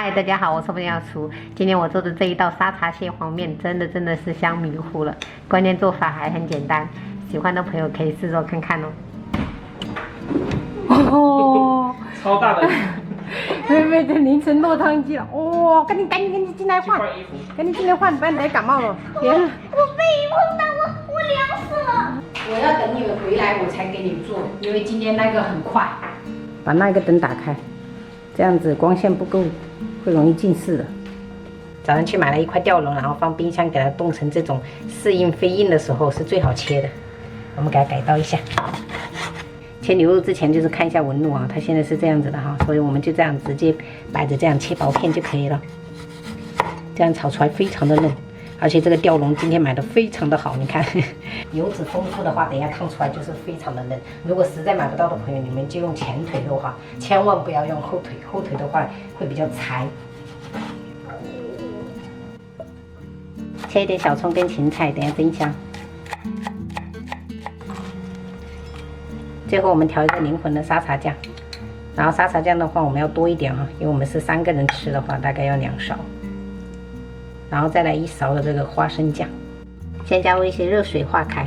嗨，大家好，我是不要厨。今天我做的这一道沙茶蟹黄面，真的是香迷糊了。关键做法还很简单，喜欢的朋友可以试做看看哦。哦，超大的！妹妹的凌晨落汤鸡了，哇、赶紧进来换，赶紧进来换，不然得感冒了。别了，我被雨碰到，我凉死了。我要等你们回来我才给你做，因为今天那个很快。把那个灯打开，这样子光线不够，会容易近视的。早上去买了一块吊龙，然后放冰箱给它冻成这种似硬非硬的时候是最好切的。我们给它改刀一下。切牛肉之前就是看一下纹路啊，它现在是这样子的哈，所以我们就这样直接摆着这样切薄片就可以了。这样炒出来非常的嫩，而且这个吊龙今天买的非常的好，你看油脂丰富的话，等一下烫出来就是非常的嫩。如果实在买不到的朋友，你们就用前腿的话，千万不要用后腿，后腿的话会比较柴。切一点小葱跟芹菜，等一下蒸香。最后我们调一个灵魂的沙茶酱，然后沙茶酱的话我们要多一点哈，因为我们是3个人吃的话，大概要2勺，然后再来1勺的这个花生酱，先加入一些热水化开，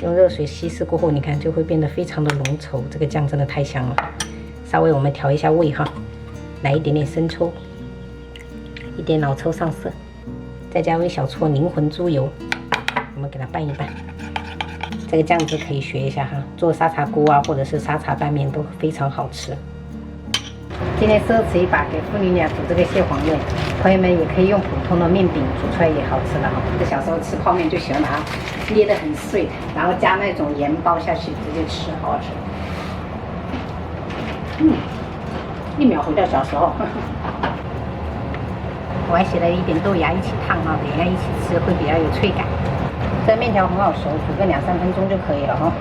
用热水稀释过后，你看就会变得非常的浓稠，这个酱真的太香了。稍微我们调一下味哈，来一点点生抽，一点老抽上色，再加入1小撮灵魂猪油，我们给它拌一拌。这个酱汁可以学一下哈，做沙茶锅啊，或者是沙茶拌面都非常好吃。今天奢侈一把，给父女俩煮这个蟹黄面，朋友们也可以用普通的面饼煮出来也好吃的哈。这小时候吃泡面就喜欢把它捏得很碎，然后加那种盐包下去直接吃，好好吃。1秒回到小时候。我还写了一点豆芽一起烫哈，等一下一起吃会比较有脆感。这面条很好熟，煮个2、3分钟就可以了哈。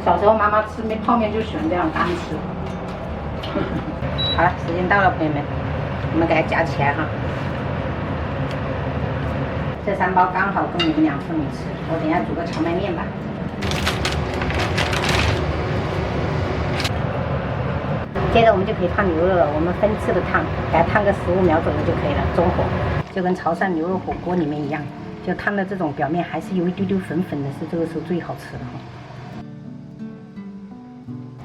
小时候妈妈吃泡面就喜欢这样干吃。好了，时间到了，朋友们，我们给它夹起来哈。这3包刚好够你们2父女吃，我等一下煮个荞麦面吧。接着我们就可以烫牛肉了，我们分次的烫，给它烫个15秒左右就可以了，中火，就跟潮汕牛肉火锅里面一样，就烫的这种表面还是有一丢丢粉粉的，是这个时候最好吃的哈。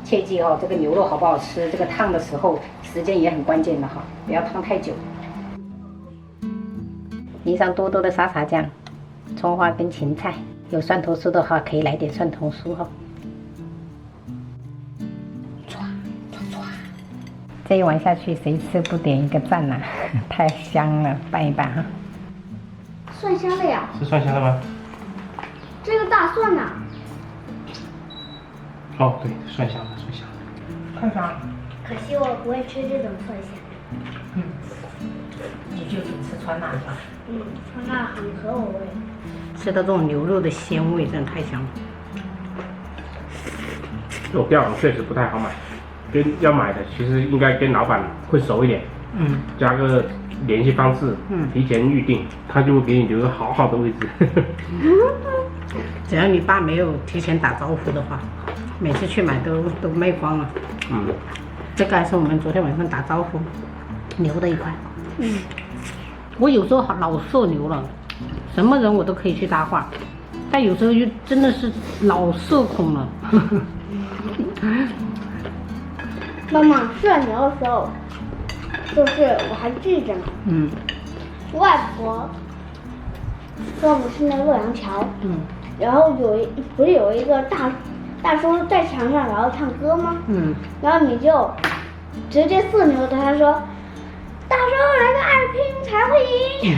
切记哦，这个牛肉好不好吃，这个烫的时候时间也很关键的哈，不要烫太久。淋上多多的沙茶酱、葱花跟芹菜，有蒜头酥的话可以来点蒜头酥哈。这一碗下去，谁吃不点一个赞呐、太香了，拌一拌哈。蒜香的呀？是蒜香的吗？这个大蒜呐、哦，对，蒜香的，蒜香的。看啥？可惜我不会吃这种蒜香。你就只吃川辣是吧？川辣很合我胃。吃到这种牛肉的鲜味，真的太香了。这种吊龙确实不太好买，要买的其实应该跟老板会熟一点，加个联系方式，提前预定，他就会给你留个好好的位置。只要你爸没有提前打招呼的话，每次去买都卖光了。这个还是我们昨天晚上打招呼留的一块。我有时候老社牛了，什么人我都可以去搭话，但有时候就真的是老社恐了。妈妈社牛的时候，就是我还记着呢。外婆说我们是那洛阳桥，然后不是有一个大叔在墙上，然后唱歌吗？然后你就直接社牛的他说，大叔来个2拼才会赢。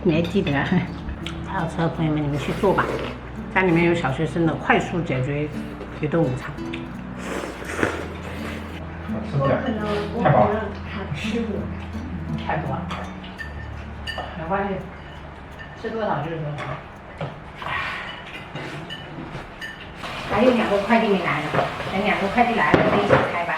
你还记得？太好吃了，朋友们，你们去做吧。家里面有小学生的，快速解决一顿午餐。我可能还吃不完。太多了，没关系，吃多少就是多少。还有2个快递没来呢，等2个快递来了再一起开吧。